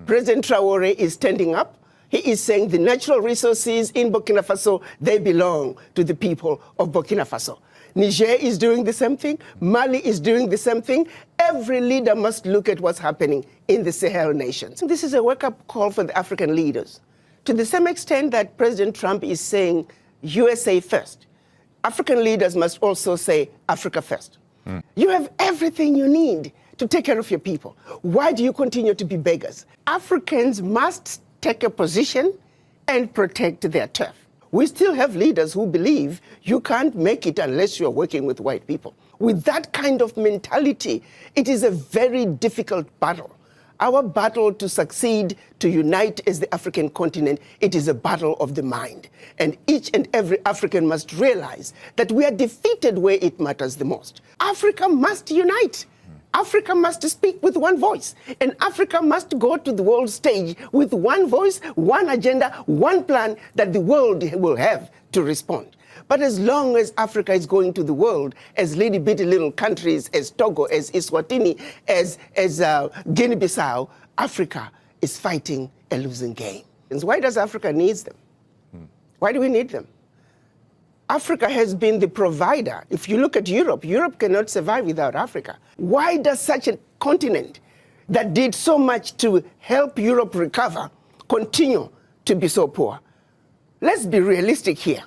President Traore is standing up. He is saying the natural resources in Burkina Faso, they belong to the people of Burkina Faso. Niger is doing the same thing. Mali is doing the same thing. Every leader must look at what's happening in the Sahel nations. This is a wake-up call for the African leaders. To the same extent that President Trump is saying USA first, African leaders must also say Africa first. You have everything you need to take care of your people. Why do you continue to be beggars? Africans must take a position and protect their turf. We still have leaders who believe you can't make it unless you're working with white people. With that kind of mentality, it is a very difficult battle. Our battle to succeed, to unite as the African continent, it is a battle of the mind. And each and every African must realize that we are defeated where it matters the most. Africa must unite. Africa must speak with one voice, and Africa must go to the world stage with one voice, one agenda, one plan that the world will have to respond. But as long as Africa is going to the world as bitty little countries, as Togo, as Eswatini, as Guinea-Bissau, Africa is fighting a losing game. And why does Africa need them? Why do we need them? Africa has been the provider. If you look at Europe, Europe cannot survive without Africa. Why does such a continent that did so much to help Europe recover continue to be so poor? Let's be realistic here.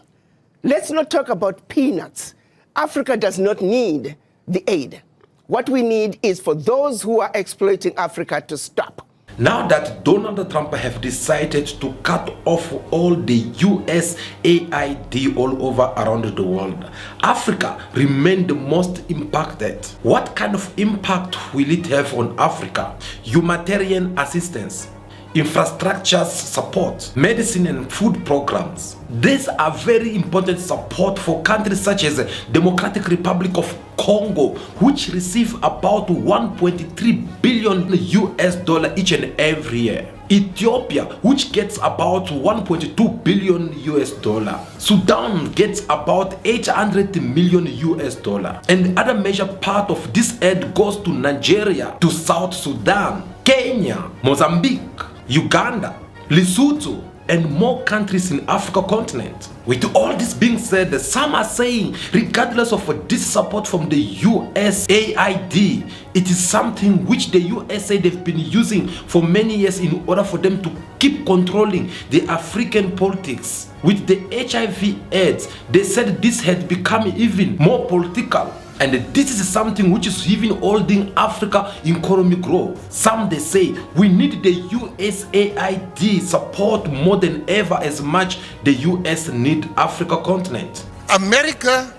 Let's not talk about peanuts. Africa does not need the aid. What we need is for those who are exploiting Africa to stop. Now that Donald Trump have decided to cut off all the US AID all over around the world, Africa remained the most impacted. What kind of impact will it have on Africa? Humanitarian assistance, infrastructure support, medicine and food programs. These are very important support for countries such as the Democratic Republic of Congo, which receive about 1.3 billion US dollar each and every year. Ethiopia, which gets about 1.2 billion US dollar. Sudan gets about 800 million US dollar. And the other major part of this aid goes to Nigeria, to South Sudan, Kenya, Mozambique, Uganda, Lesotho, and more countries in Africa continent. With all this being said, some are saying, regardless of this support from the USAID, it is something which the USA they've been using for many years in order for them to keep controlling the African politics. With the HIV AIDS, they said this had become even more political. And this is something which is even holding Africa economic growth. Some they say we need the USAID support more than ever as much the US need Africa continent. America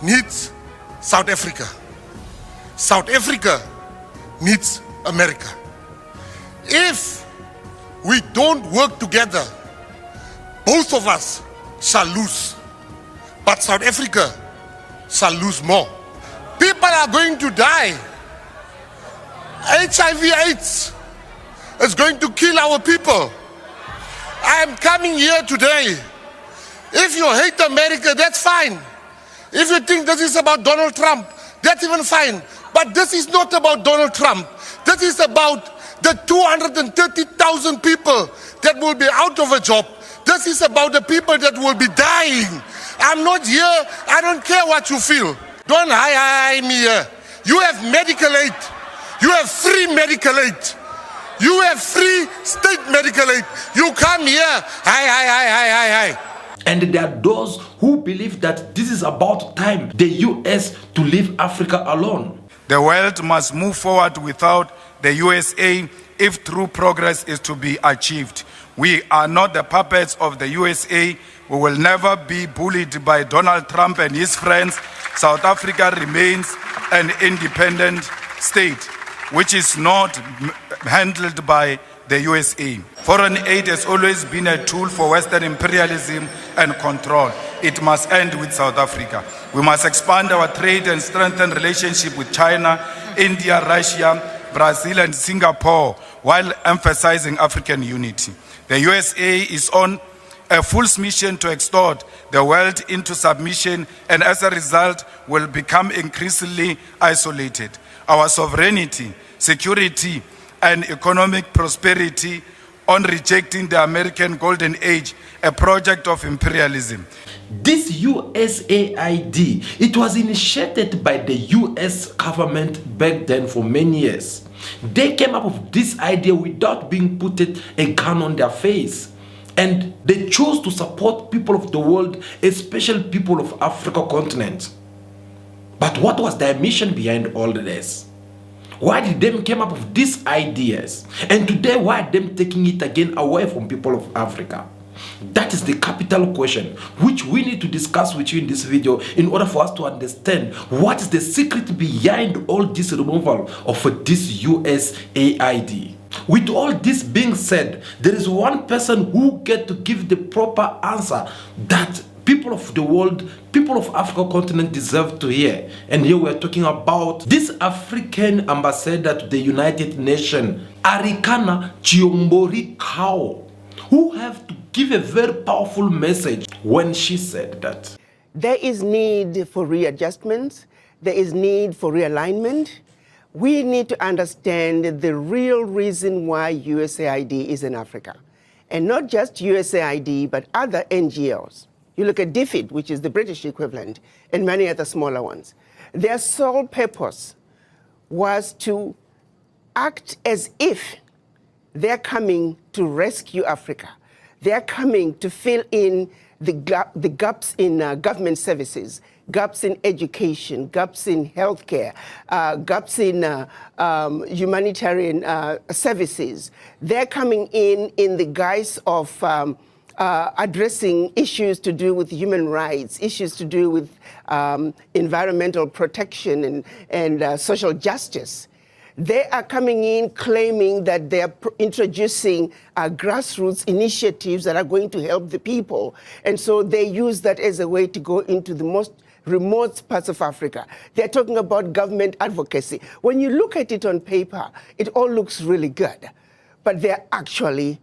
needs South Africa. South Africa needs America. If we don't work together, both of us shall lose. But South Africa shall lose more. People are going to die. HIV/AIDS is going to kill our people. I am coming here today. If you hate America, that's fine. If you think this is about Donald Trump, that's even fine. But this is not about Donald Trump. This is about the 230,000 people that will be out of a job. This is about the people that will be dying. I'm not here. I don't care what you feel. Don't hi me here. You have medical aid. You have free medical aid. You have free state medical aid. You come here. Hi. And there are those who believe that this is about time the US to leave Africa alone. The world must move forward without the USA if true progress is to be achieved. We are not the puppets of the USA. We will never be bullied by Donald Trump and his friends. South Africa remains an independent state, which is not handled by the USA. Foreign aid has always been a tool for Western imperialism and control. It must end with South Africa. We must expand our trade and strengthen relationship with China, India, Russia, Brazil, and Singapore, while emphasizing African unity. The USA is on a full mission to extort the world into submission, and as a result will become increasingly isolated. Our sovereignty, security, and economic prosperity on rejecting the American Golden Age, a project of imperialism. This USAID, it was initiated by the US government back then for many years. They came up with this idea without being put a gun on their face. And they chose to support people of the world, especially people of Africa continent. But what was their mission behind all this? Why did they come up with these ideas? And today, why are they taking it again away from people of Africa? That is the capital question which we need to discuss with you in this video in order for us to understand what is the secret behind all this removal of this USAID. With all this being said, there is one person who gets to give the proper answer that people of the world, people of Africa continent deserve to hear. And here we are talking about this African ambassador to the United Nations, Arikana Chiombori Kao, who have to give a very powerful message when she said that there is need for readjustments, there is need for realignment. We need to understand the real reason why USAID is in Africa. And not just USAID, but other NGOs. You look at DFID, which is the British equivalent, and many other smaller ones. Their sole purpose was to act as if they're coming to rescue Africa. They're coming to fill in the gaps in government services, gaps in education, gaps in healthcare, gaps in humanitarian services. They're coming in the guise of addressing issues to do with human rights, issues to do with environmental protection and social justice. They are coming in claiming that they are introducing grassroots initiatives that are going to help the people. And so they use that as a way to go into the most remote parts of Africa. They're talking about government advocacy. When you look at it on paper, it all looks really good. But they're actually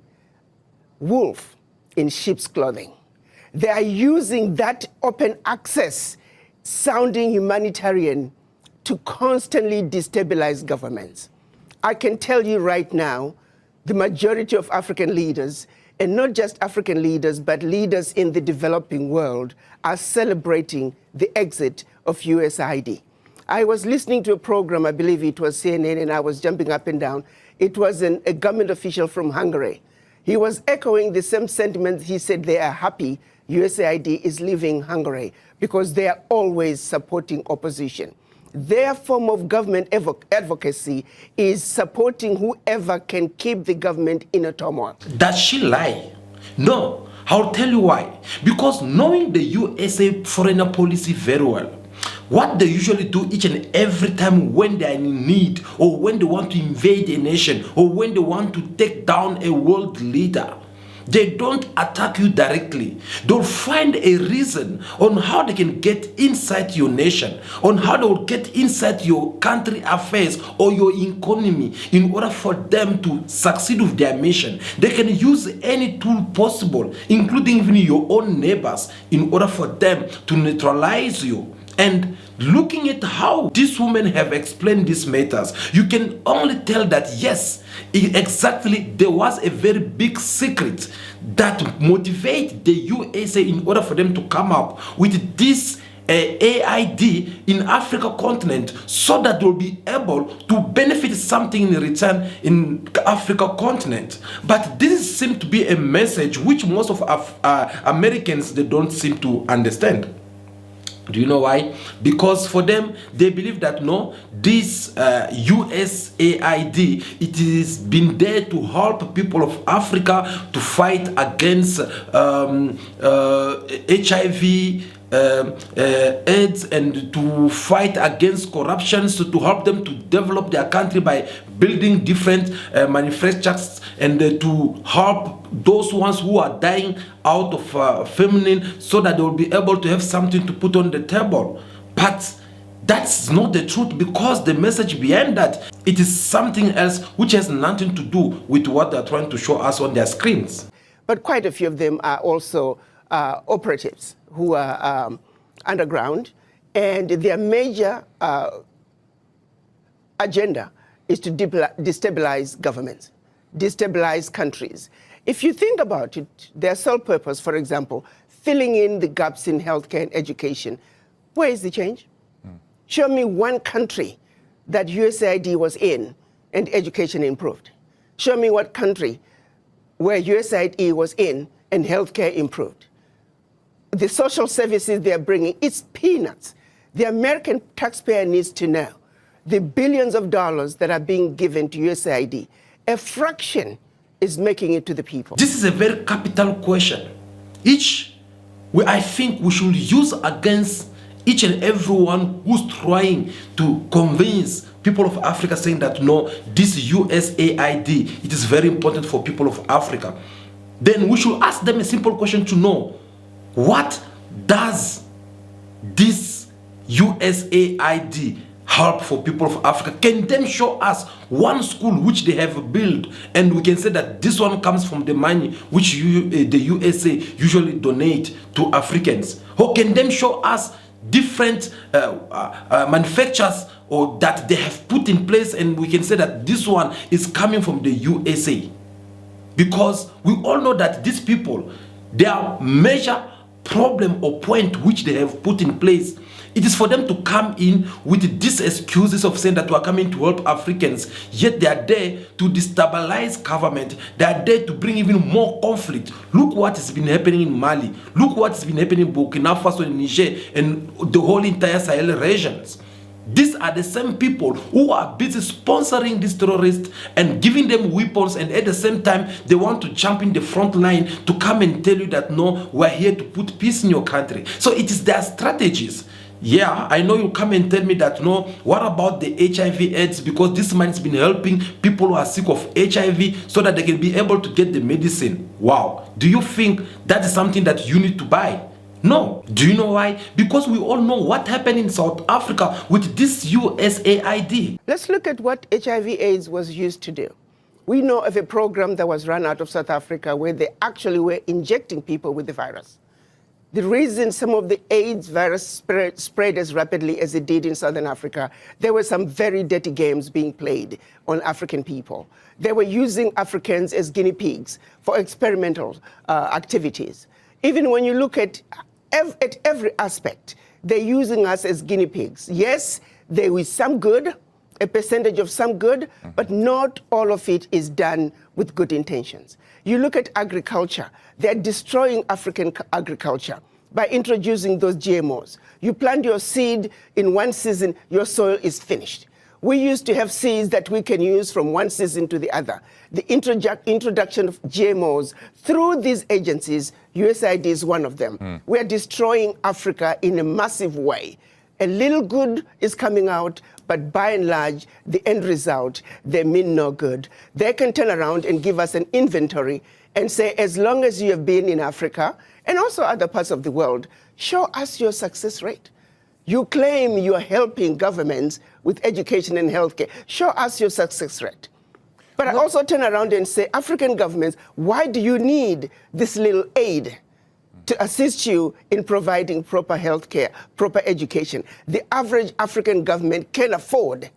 wolf in sheep's clothing. They are using that open access sounding humanitarian to constantly destabilize governments. I can tell you right now, the majority of African leaders, and not just African leaders, but leaders in the developing world, are celebrating the exit of USAID. I was listening to a program, I believe it was CNN, and I was jumping up and down. It was a government official from Hungary. He was echoing the same sentiments. He said they are happy USAID is leaving Hungary because they are always supporting opposition. Their form of government advocacy is supporting whoever can keep the government in a turmoil. Does she lie? No, I'll tell you why. Because knowing the USA foreign policy very well, what they usually do each and every time when they are in need, or when they want to invade a nation, or when they want to take down a world leader, they don't attack you directly. They'll find a reason on how they can get inside your nation, on how they will get inside your country affairs or your economy in order for them to succeed with their mission. They can use any tool possible, including even your own neighbors, in order for them to neutralize you. And looking at how these women have explained these matters, you can only tell that yes, exactly, there was a very big secret that motivated the USA in order for them to come up with this AID in Africa continent, so that they'll be able to benefit something in return in Africa continent. But this seems to be a message which most of Americans, they don't seem to understand. Do you know why? Because for them, they believe that no, this USAID, it has been there to help people of Africa to fight against HIV, AIDS, and to fight against corruption, so to help them to develop their country by building different manufacturers, and to help those ones who are dying out of famine, so that they will be able to have something to put on the table. But that's not the truth, because the message behind that, it is something else which has nothing to do with what they're trying to show us on their screens. But quite a few of them are also operatives who are underground, and their major agenda is to destabilize governments, destabilize countries. If you think about it, their sole purpose, for example, filling in the gaps in healthcare and education, where is the change? Show me one country that USAID was in and education improved. Show me what country where USAID was in and healthcare improved. The social services they're bringing, it's peanuts. The American taxpayer needs to know the billions of dollars that are being given to USAID, a fraction is making it to the people. This is a very capital question. I think we should use against each and everyone who's trying to convince people of Africa, saying that no, this USAID, it is very important for people of Africa. Then we should ask them a simple question to know, what does this USAID help for people of Africa? Can them show us one school which they have built and we can say that this one comes from the money which the USA usually donate to Africans? Or can them show us different manufacturers or that they have put in place and we can say that this one is coming from the USA? Because we all know that these people, their major problem or point which they have put in place, it is for them to come in with these excuses of saying that we are coming to help Africans, yet they are there to destabilize government. They are there to bring even more conflict. Look what has been happening in Mali. Look what has been happening in Burkina Faso and Niger and the whole entire Sahel regions. These are the same people who are busy sponsoring these terrorists and giving them weapons, and at the same time they want to jump in the front line to come and tell you that no, we're here to put peace in your country. So it is their strategies. Yeah, I know you come and tell me that no, what about the HIV/AIDS? Because this man has been helping people who are sick of HIV so that they can be able to get the medicine. Wow. Do you think that is something that you need to buy? No. Do you know why? Because we all know what happened in South Africa with this USAID. Let's look at what HIV/AIDS was used to do. We know of a program that was run out of South Africa where they actually were injecting people with the virus. The reason some of the AIDS virus spread as rapidly as it did in Southern Africa, there were some very dirty games being played on African people. They were using Africans as guinea pigs for experimental activities. Even when you look at every aspect, they're using us as guinea pigs. Yes, there is some good, a percentage of some good, but not all of it is done with good intentions. You look at agriculture, they're destroying African agriculture by introducing those GMOs. You plant your seed in one season, your soil is finished. We used to have seeds that we can use from one season to the other. The introduction of GMOs through these agencies, USAID is one of them. We are destroying Africa in a massive way. A little good is coming out, but by and large, the end result, they mean no good. They can turn around and give us an inventory and say, as long as you have been in Africa and also other parts of the world, show us your success rate. You claim you are helping governments with education and healthcare. Show us your success rate. But I also turn around and say, African governments, why do you need this little aid to assist you in providing proper healthcare, proper education? The average African government can afford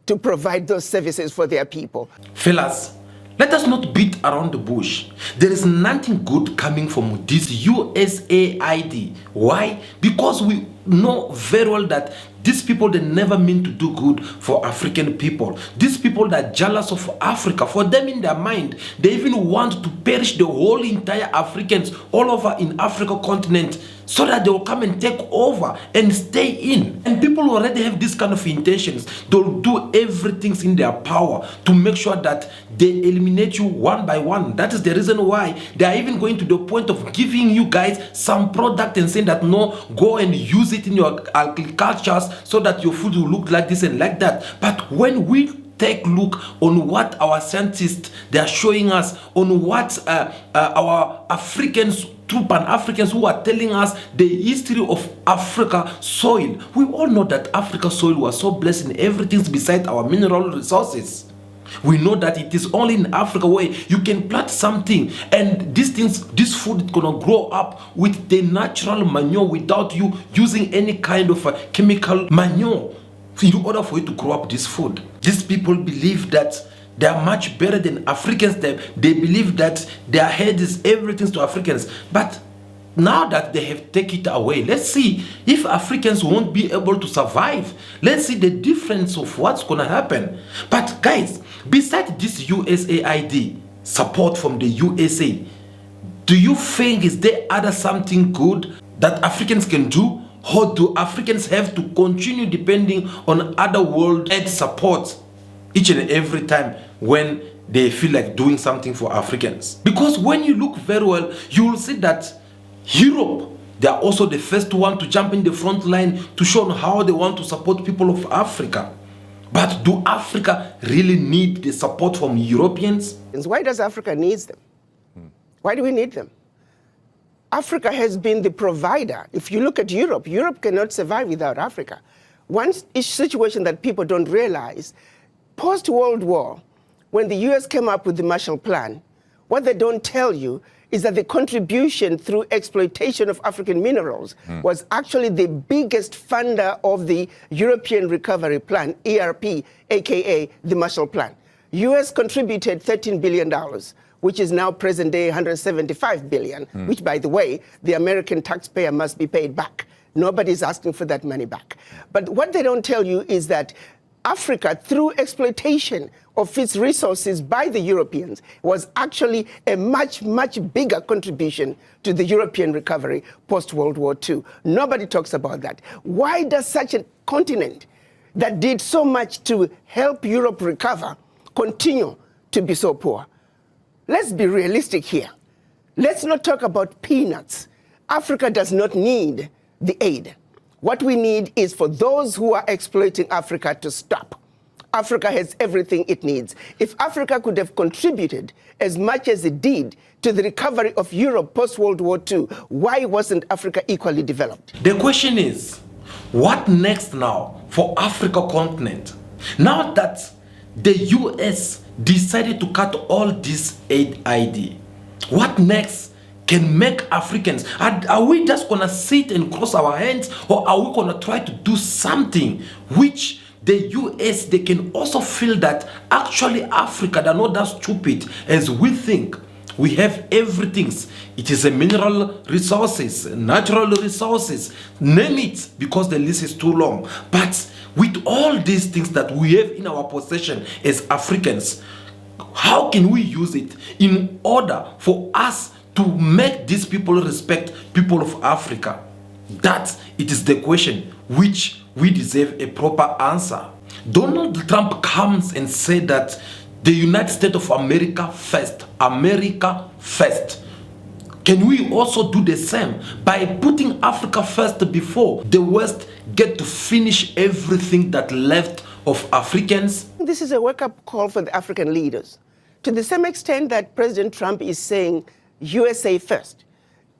to provide those services for their people. Fellas, let us not beat around the bush. There is nothing good coming from this USAID. Why? Because we know very well that these people, they never mean to do good for African people. These people that are jealous of Africa, for them in their mind, they even want to perish the whole entire Africans all over in Africa continent so that they will come and take over and stay in. And people already have this kind of intentions. They'll do everything in their power to make sure that they eliminate you one by one. That is the reason why they are even going to the point of giving you guys some product and saying that no, go and use it in your agricultures so that your food will look like this and like that. But when we take a look on what our scientists, they are showing us, on what our Africans, true Pan-Africans who are telling us the history of Africa soil. We all know that Africa soil was so blessed in everything besides our mineral resources. We know that it is only in Africa where you can plant something and these things, this food is gonna grow up with the natural manure without you using any kind of chemical manure. in order for you to grow up this food. These people believe that they are much better than Africans. They believe that their head is everything to Africans. But now that they have taken it away, let's see if Africans won't be able to survive. Let's see the difference of what's going to happen. But guys, besides this USAID support from the USA, do you think is there other something good that Africans can do? Or do Africans have to continue depending on other world aid support each and every time when they feel like doing something for Africans? Because when you look very well, you will see that Europe, they are also the first one to jump in the front line to show how they want to support people of Africa. But do Africa really need the support from Europeans? Why does Africa need them? Why do we need them? Africa has been the provider. If you look at Europe, Europe cannot survive without Africa. One situation that people don't realize, post-World War, when the US came up with the Marshall Plan, what they don't tell you is that the contribution through exploitation of African minerals was actually the biggest funder of the European Recovery Plan, ERP, aka the Marshall Plan. US contributed $13 billion, which is now present day $175 billion, which, by the way, the American taxpayer must be paid back. Nobody's asking for that money back. But what they don't tell you is that Africa, through exploitation of its resources by the Europeans, was actually a much, much bigger contribution to the European recovery post-World War II. Nobody talks about that. Why does such a continent that did so much to help Europe recover continue to be so poor? Let's be realistic here. Let's not talk about peanuts. Africa does not need the aid. What we need is for those who are exploiting Africa to stop. Africa has everything it needs. If Africa could have contributed as much as it did to the recovery of Europe post-World War II, why wasn't Africa equally developed? The question is, what next now for Africa continent? Now that the US decided to cut all this aid, what next can make Africans? Are we just gonna sit and cross our hands, or are we gonna try to do something which the US, they can also feel that actually Africa, they're not that stupid as we think. We have everything. It is a mineral resources, natural resources, name it, because the list is too long. But with all these things that we have in our possession as Africans, how can we use it in order for us to make these people respect people of Africa? That it is the question which we deserve a proper answer. Donald Trump comes and said that the United States of America first. America first. Can we also do the same by putting Africa first before the West get to finish everything that left of Africans? This is a wake-up call for the African leaders. To the same extent that President Trump is saying USA first,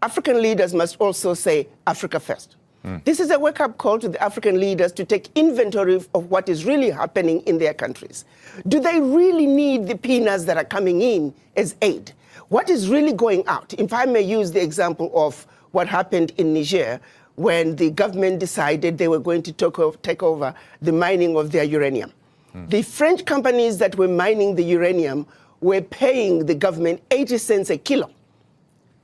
African leaders must also say Africa first. This is a wake-up call to the African leaders to take inventory of what is really happening in their countries. Do they really need the peanuts that are coming in as aid? What is really going out? If I may use the example of what happened in Niger, when the government decided they were going to take over the mining of their uranium. The French companies that were mining the uranium were paying the government 80 cents a kilo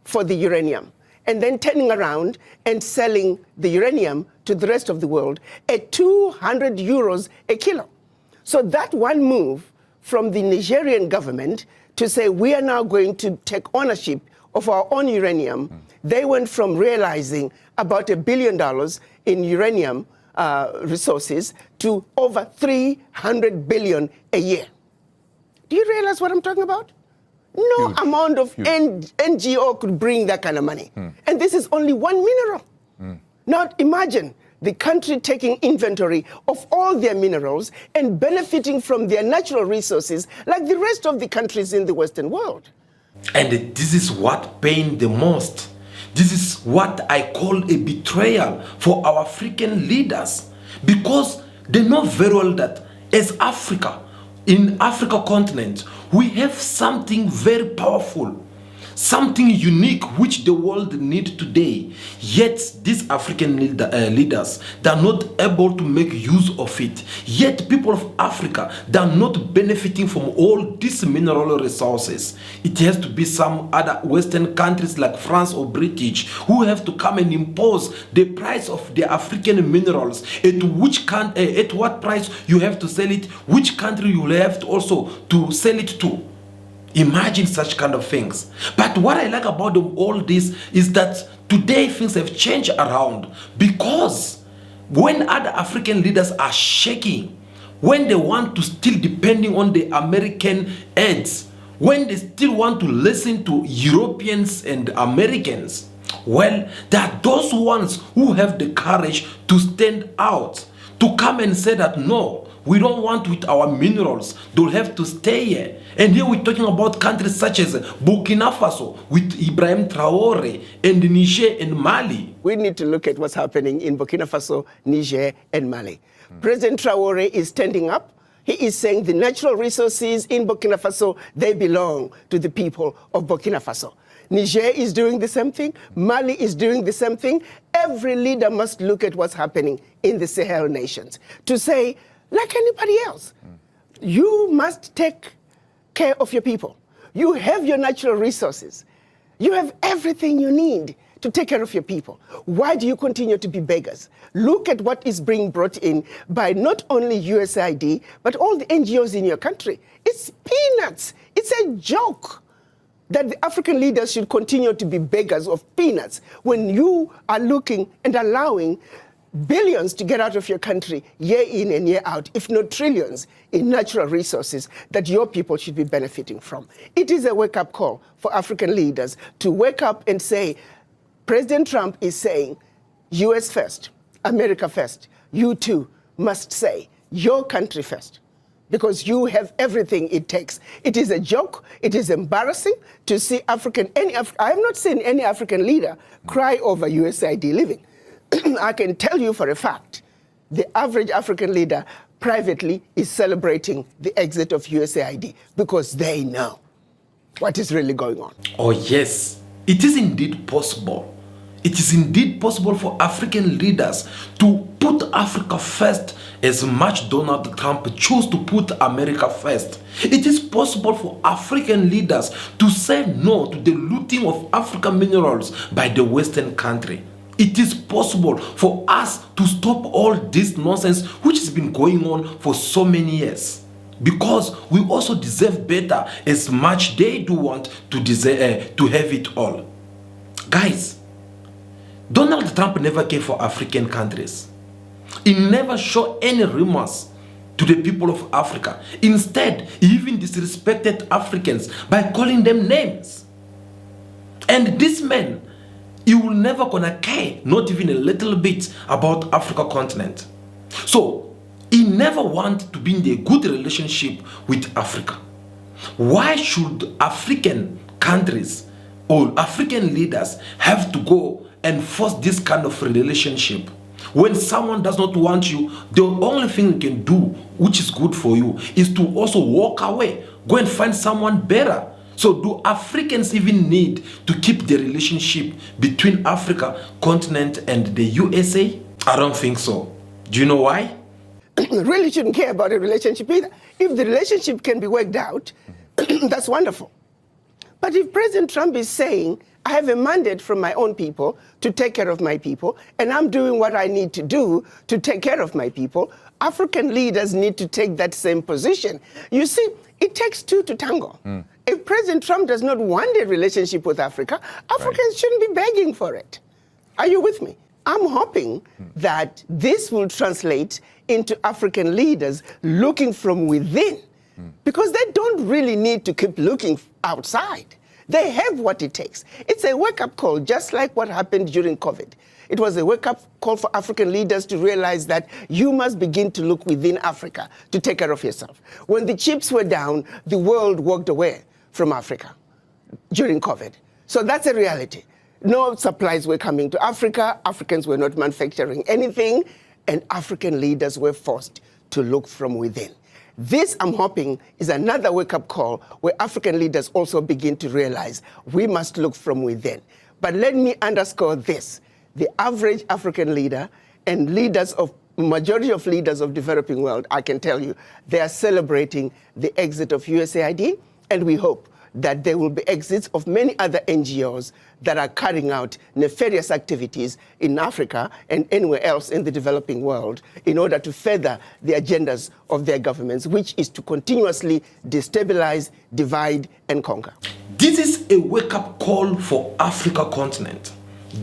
for the uranium, and then turning around and selling the uranium to the rest of the world at 200 euros a kilo. So that one move from the Nigerian government to say we are now going to take ownership of our own uranium, they went from realizing about $1 billion in uranium resources to over 300 billion a year. Do you realize what I'm talking about? No amount of NGO could bring that kind of money. And this is only one mineral. Now imagine the country taking inventory of all their minerals and benefiting from their natural resources like the rest of the countries in the Western world. And this is what pains the most. This is what I call a betrayal for our African leaders, because they know very well that as Africa, in Africa continent, we have something very powerful, something unique which the world needs today. Yet these African leaders, they are not able to make use of it. Yet people of Africa, they are not benefiting from all these mineral resources. It has to be some other Western countries like France or British who have to come and impose the price of the African minerals, at what price you have to sell it, which country you will have to also to sell it to. Imagine such kind of things. But what I like about all this is that today things have changed around, because when other African leaders are shaking, when they want to still depending on the American aids, when they still want to listen to Europeans and Americans, well, there are those ones who have the courage to stand out, to come and say that no, we don't want with our minerals, they'll have to stay here. And here we're talking about countries such as Burkina Faso with Ibrahim Traore, and Niger and Mali. We need to look at what's happening in Burkina Faso, Niger and Mali. President Traore is standing up. He is saying the natural resources in Burkina Faso, they belong to the people of Burkina Faso. Niger is doing the same thing. Mali is doing the same thing. Every leader must look at what's happening in the Sahel nations to say, like anybody else, you must take care of your people. You have your natural resources. You have everything you need to take care of your people. Why do you continue to be beggars? Look at what is being brought in by not only USAID, but all the NGOs in your country. It's peanuts. It's a joke that the African leaders should continue to be beggars of peanuts when you are looking and allowing billions to get out of your country year in and year out, if not trillions, in natural resources that your people should be benefiting from. It is a wake-up call for African leaders to wake up and say, President Trump is saying, US first, America first. You too must say, your country first, because you have everything it takes. It is a joke. It is embarrassing to see I have not seen any African leader cry over USAID living. I can tell you for a fact, the average African leader privately is celebrating the exit of USAID because they know what is really going on. Oh yes, it is indeed possible. It is indeed possible for African leaders to put Africa first as much Donald Trump chose to put America first. It is possible for African leaders to say no to the looting of African minerals by the Western country. It is possible for us to stop all this nonsense which has been going on for so many years, because we also deserve better as much they do want to have it all. Guys, Donald Trump never cared for African countries. He never showed any remorse to the people of Africa. Instead, he even disrespected Africans by calling them names. And this man, he will never gonna care, not even a little bit, about Africa continent. So he never want to be in a good relationship with Africa. Why should African countries or African leaders have to go and force this kind of relationship? When someone does not want you, the only thing you can do, which is good for you, is to also walk away, go and find someone better. So do Africans even need to keep the relationship between Africa continent and the USA? I don't think so. Do you know why? Really shouldn't care about a relationship either. If the relationship can be worked out, that's wonderful. But if President Trump is saying, I have a mandate from my own people to take care of my people, and I'm doing what I need to do to take care of my people, African leaders need to take that same position. You see, it takes two to tango. If President Trump does not want a relationship with Africa, Africans shouldn't be begging for it. Are you with me? I'm hoping that this will translate into African leaders looking from within, because they don't really need to keep looking outside. They have what it takes. It's a wake-up call, just like what happened during COVID. It was a wake-up call for African leaders to realize that you must begin to look within Africa to take care of yourself. When the chips were down, the world walked away from Africa during COVID. So that's a reality. No supplies were coming to Africa. Africans were not manufacturing anything, and African leaders were forced to look from within. This, I'm hoping, is another wake-up call where African leaders also begin to realize we must look from within. But let me underscore this. The average African leader and majority of leaders of developing world, I can tell you, they are celebrating the exit of USAID, and we hope that there will be exits of many other NGOs that are carrying out nefarious activities in Africa and anywhere else in the developing world in order to further the agendas of their governments, which is to continuously destabilize, divide, and conquer. This is a wake-up call for Africa continent.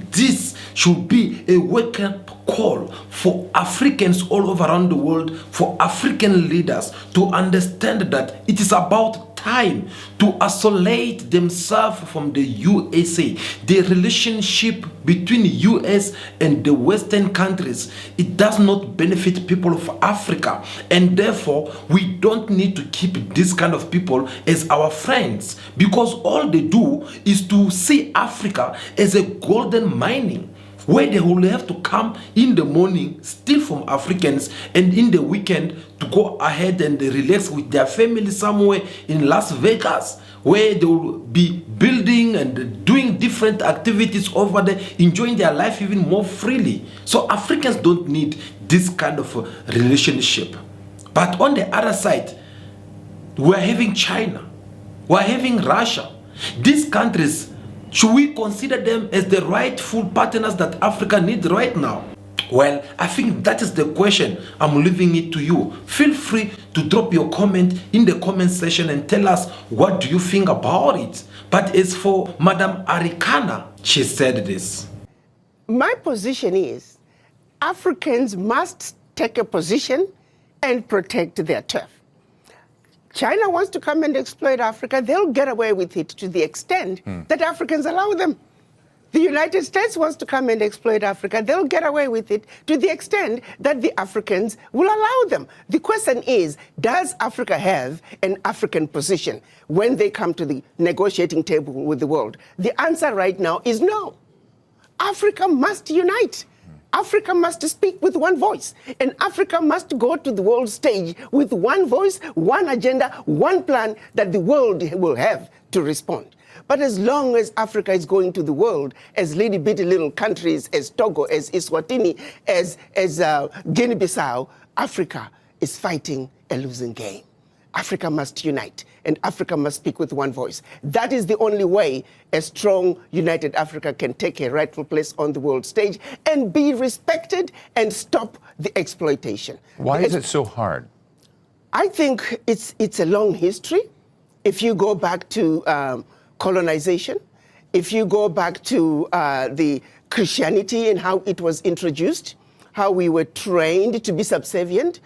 This should be a wake-up call for Africans all over around the world, for African leaders to understand that it is about time to isolate themselves from the USA. The relationship between US and the Western countries, it does not benefit people of Africa, and therefore we don't need to keep this kind of people as our friends, because all they do is to see Africa as a golden mining, where they will have to come in the morning, steal from Africans, and in the weekend to go ahead and relax with their family somewhere in Las Vegas, where they will be building and doing different activities over there, enjoying their life even more freely. So Africans don't need this kind of relationship. But on the other side, we're having China, we're having Russia. These countries, should we consider them as the rightful partners that Africa needs right now? Well, I think that is the question. I'm leaving it to you. Feel free to drop your comment in the comment section and tell us what do you think about it. But as for Madam Arikana, she said this. My position is Africans must take a position and protect their turf. China wants to come and exploit Africa, they'll get away with it to the extent that Africans allow them. The United States wants to come and exploit Africa, they'll get away with it to the extent that the Africans will allow them. The question is, does Africa have an African position when they come to the negotiating table with the world? The answer right now is no. Africa must unite. Africa must speak with one voice, and Africa must go to the world stage with one voice, one agenda, one plan that the world will have to respond. But as long as Africa is going to the world as bitty little countries, as Togo, as Eswatini, as Guinea-Bissau, Africa is fighting a losing game. Africa must unite, and Africa must speak with one voice. That is the only way a strong, united Africa can take a rightful place on the world stage and be respected and stop the exploitation. Why is it so hard? I think it's a long history. If you go back to colonization, if you go back to the Christianity and how it was introduced, how we were trained to be subservient.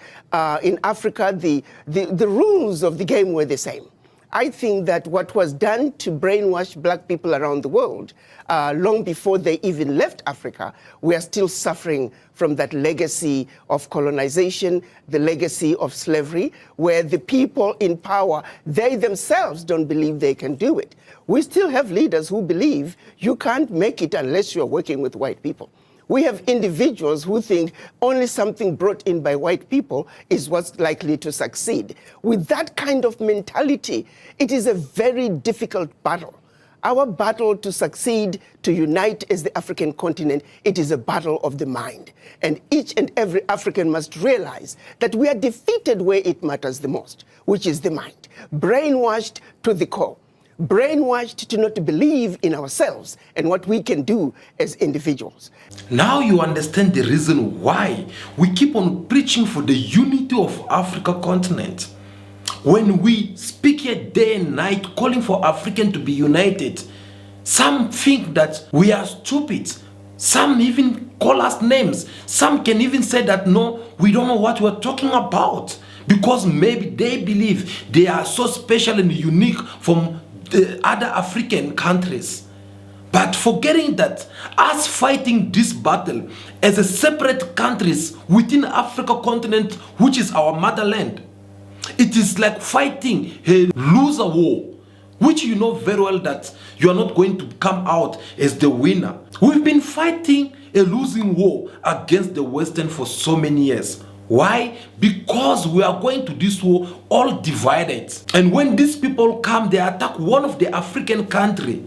In Africa, the rules of the game were the same. I think that what was done to brainwash black people around the world, long before they even left Africa, we are still suffering from that legacy of colonization, the legacy of slavery, where the people in power, they themselves don't believe they can do it. We still have leaders who believe you can't make it unless you're working with white people. We have individuals who think only something brought in by white people is what's likely to succeed. With that kind of mentality, it is a very difficult battle. Our battle to succeed, to unite as the African continent, it is a battle of the mind. And each and every African must realize that we are defeated where it matters the most, which is the mind. Brainwashed to the core. Brainwashed to not believe in ourselves and what we can do as individuals. Now you understand the reason why we keep on preaching for the unity of Africa continent. When we speak here day and night calling for African to be united, some think that we are stupid. Some even call us names. Some can even say that no, we don't know what we're talking about, because maybe they believe they are so special and unique from the other African countries. But forgetting that us fighting this battle as a separate countries within Africa continent, which is our motherland, it is like fighting a loser war, which you know very well that you are not going to come out as the winner. We've been fighting a losing war against the Western for so many years. Why? Because we are going to this war all divided. And when these people come, they attack one of the African country.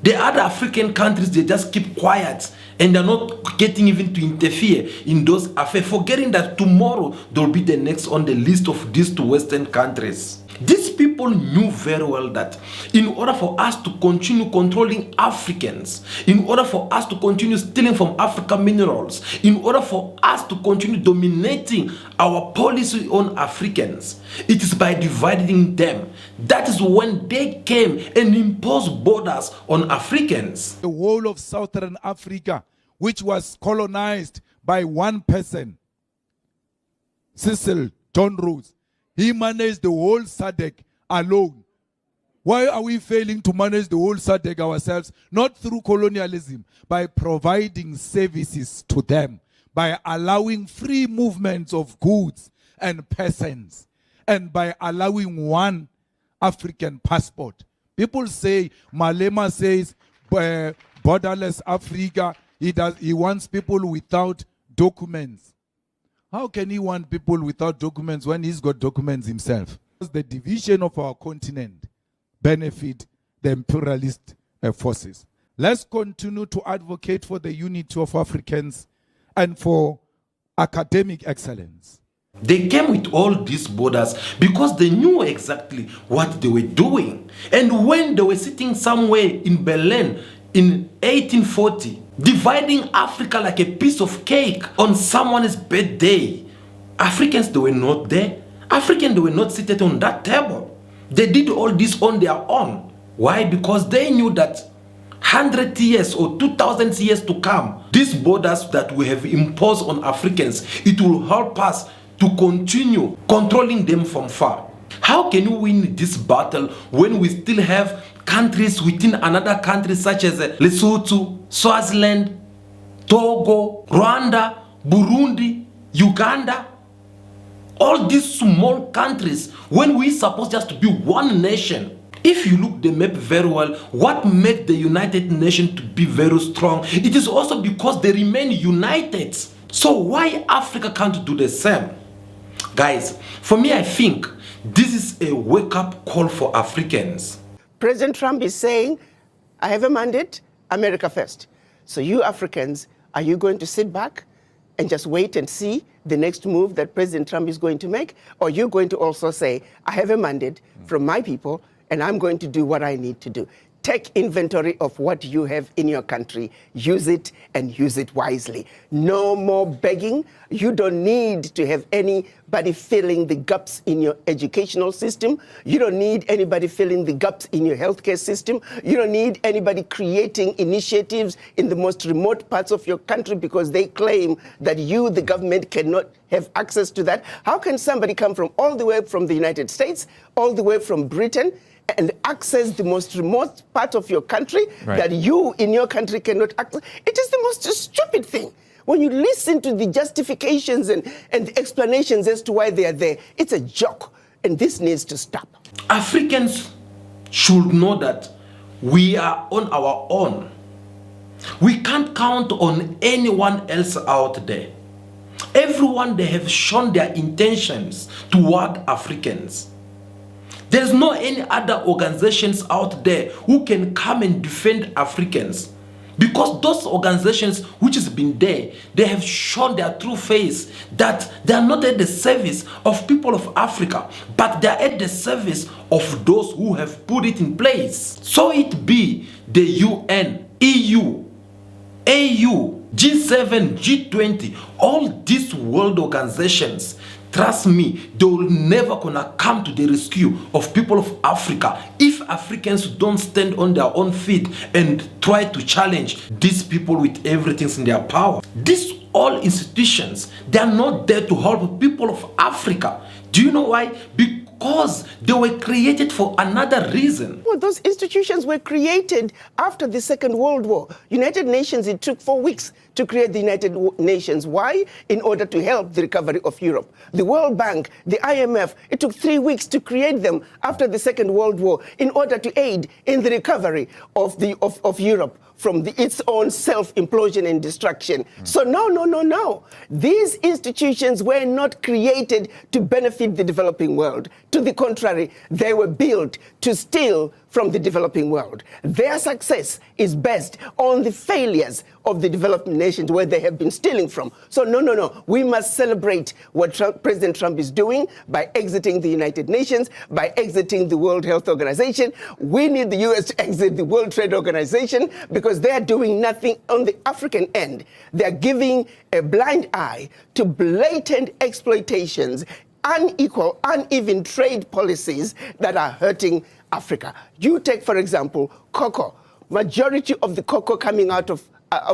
The other African countries, they just keep quiet and they're not getting even to interfere in those affairs, forgetting that tomorrow they'll be the next on the list of these two Western countries. These people knew very well that in order for us to continue controlling Africans, in order for us to continue stealing from African minerals, in order for us to continue dominating our policy on Africans, it is by dividing them. That is when they came and imposed borders on Africans. The whole of Southern Africa, which was colonized by one person, Cecil John Rose, he managed the whole SADC alone. Why are we failing to manage the whole SADC ourselves? Not through colonialism, by providing services to them, by allowing free movements of goods and persons, and by allowing one African passport. People say, Malema says, borderless Africa, he wants people without documents. How can he want people without documents when he's got documents himself? The division of our continent benefit the imperialist forces. Let's continue to advocate for the unity of Africans and for academic excellence. They came with all these borders because they knew exactly what they were doing. And when they were sitting somewhere in Berlin in 1840, dividing Africa like a piece of cake on someone's birthday, Africans, they were not there. Africans, they were not seated on that table. They did all this on their own. Why? Because they knew that 100 years or 2,000 years to come, these borders that we have imposed on Africans, it will help us to continue controlling them from far. How can you win this battle when we still have countries within another country such as Lesotho, Swaziland, Togo, Rwanda, Burundi, Uganda? All these small countries, when we're supposed just to be one nation. If you look the map very well, what makes the United Nations to be very strong, it is also because they remain united. So why Africa can't do the same? Guys, for me, I think this is a wake-up call for Africans. President Trump is saying, I have a mandate, America first. So you Africans, are you going to sit back and just wait and see the next move that President Trump is going to make? Or are you going to also say, I have a mandate from my people and I'm going to do what I need to do? Take inventory of what you have in your country. Use it and use it wisely. No more begging. You don't need to have anybody filling the gaps in your educational system. You don't need anybody filling the gaps in your healthcare system. You don't need anybody creating initiatives in the most remote parts of your country because they claim that you, the government, cannot have access to that. How can somebody come from all the way from the United States, all the way from Britain, and access the most remote part of your country that you in your country cannot access? It is the most stupid thing. When you listen to the justifications and the explanations as to why they are there, it's a joke. And this needs to stop. Africans should know that we are on our own. We can't count on anyone else out there. Everyone, they have shown their intentions toward Africans. There's no any other organizations out there who can come and defend Africans. Because those organizations which has been there, they have shown their true face that they are not at the service of people of Africa, but they are at the service of those who have put it in place. So it be the UN, EU, AU, G7, G20, all these world organizations, trust me, they will never gonna come to the rescue of people of Africa if Africans don't stand on their own feet and try to challenge these people with everything in their power. These all institutions, they are not there to help people of Africa. Do you know why? because they were created for another reason. Well, those institutions were created after the Second World War. United Nations, it took 4 weeks to create the United Nations. Why? In order to help the recovery of Europe. The World Bank, the IMF, it took 3 weeks to create them after the Second World War in order to aid in the recovery of Europe from its own self-implosion and destruction. So no. These institutions were not created to benefit the developing world. To the contrary, they were built to steal from the developing world. Their success is based on the failures of the developing nations where they have been stealing from. So no. We must celebrate what President Trump is doing by exiting the United Nations, by exiting the World Health Organization. We need the US to exit the World Trade Organization because they are doing nothing on the African end. They are giving a blind eye to blatant exploitations, unequal, uneven trade policies that are hurting Africa. You take, for example, cocoa. Majority of the cocoa coming out of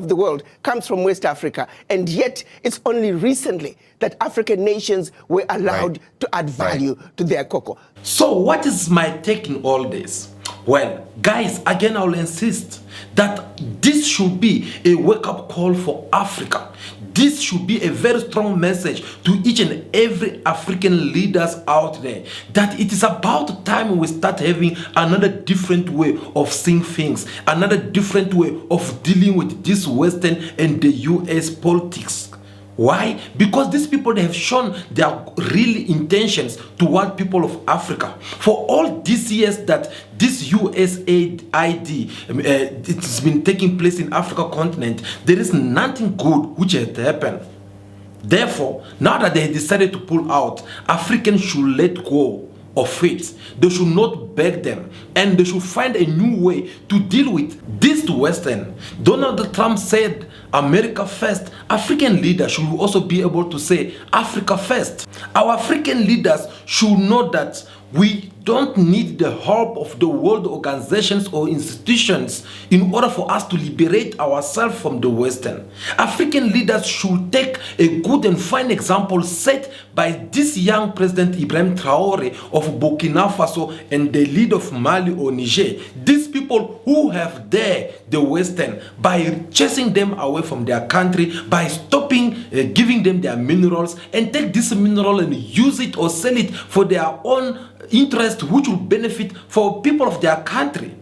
the world comes from West Africa, and yet it's only recently that African nations were allowed to add value to their cocoa. So what is my take in all this? Well, guys, again, I'll insist that this should be a wake-up call for Africa. This should be a very strong message to each and every African leaders out there that it is about time we start having another different way of seeing things, another different way of dealing with this Western and the US politics. Why? Because these people, they have shown their real intentions toward people of Africa. For all these years that this USAID, it's been taking place in Africa continent, there is nothing good which has happened. Therefore, now that they decided to pull out, Africans should let go of it. They should not beg them, and they should find a new way to deal with this Western. Donald Trump said America first. African leaders should also be able to say Africa first. Our African leaders should know that we don't need the help of the world organizations or institutions in order for us to liberate ourselves from the Western. African leaders should take a good and fine example set by this young President Ibrahim Traore of Burkina Faso and the lead of Mali or Niger. These people who have dared the Western by chasing them away from their country, by stopping giving them their minerals, and take this mineral and use it or sell it for their own interest, which will benefit for people of their country.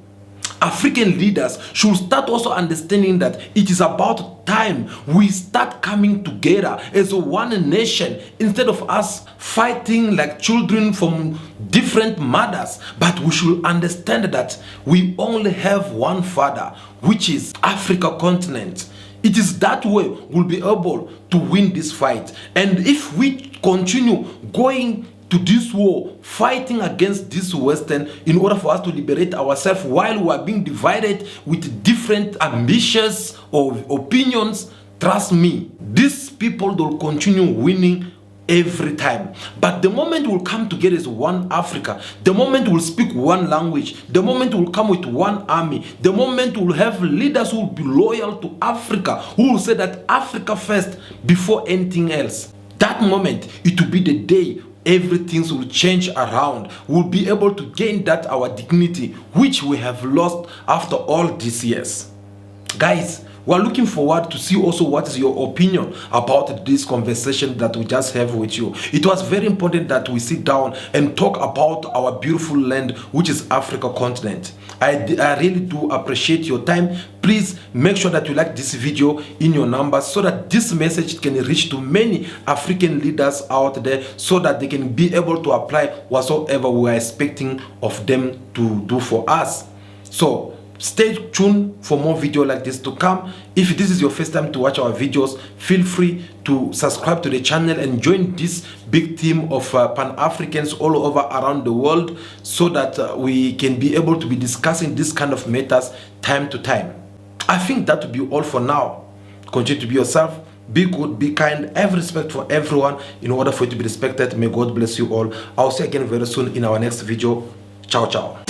African leaders should start also understanding that it is about time we start coming together as one nation instead of us fighting like children from different mothers. But we should understand that we only have one father, which is Africa continent. It is that way we'll be able to win this fight. And if we continue going to this war, fighting against this Western in order for us to liberate ourselves while we are being divided with different ambitions or opinions, trust me, these people will continue winning every time. But the moment we'll come together as one Africa, the moment we'll speak one language, the moment we'll come with one army, the moment we'll have leaders who will be loyal to Africa, who will say that Africa first before anything else, that moment it will be the day everything will change around. We'll be able to gain that our dignity which we have lost after all these years. Guys, we're looking forward to see also what is your opinion about this conversation that we just have with you. It was very important that we sit down and talk about our beautiful land, which is Africa continent. I really do appreciate your time. Please make sure that you like this video in your numbers so that this message can reach to many African leaders out there so that they can be able to apply whatsoever we are expecting of them to do for us. So stay tuned for more videos like this to come. If this is your first time to watch our videos, feel free to subscribe to the channel and join this big team of Pan-Africans all over around the world so that we can be able to be discussing this kind of matters time to time. I think that will be all for now. Continue to be yourself, be good, be kind, have respect for everyone in order for you to be respected. May God bless you all. I'll see you again very soon in our next video. Ciao, ciao.